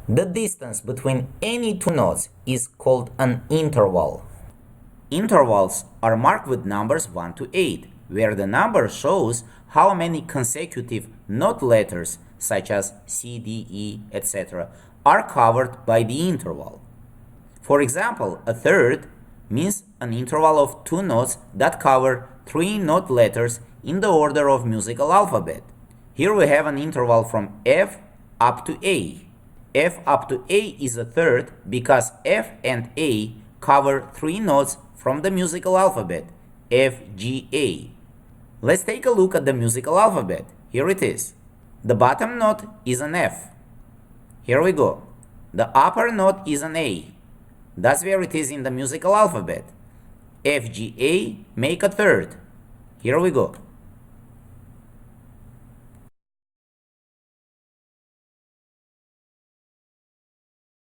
The distance between any two notes is called an interval. Intervals are marked with numbers 1 to 8, where the number shows how many consecutive note letters, such as C, D, E, etc., are covered by the interval. For example, a third means an interval of two notes that cover three note letters in the order of musical alphabet. Here we have an interval from F up to A. F up to A is a third because F and A cover three notes from the musical alphabet, F, G, A. Let's take a look at the musical alphabet. Here it is. The bottom note is an F. Here we go. The upper note is an A. That's where it is in the musical alphabet. F, G, A make a third. Here we go.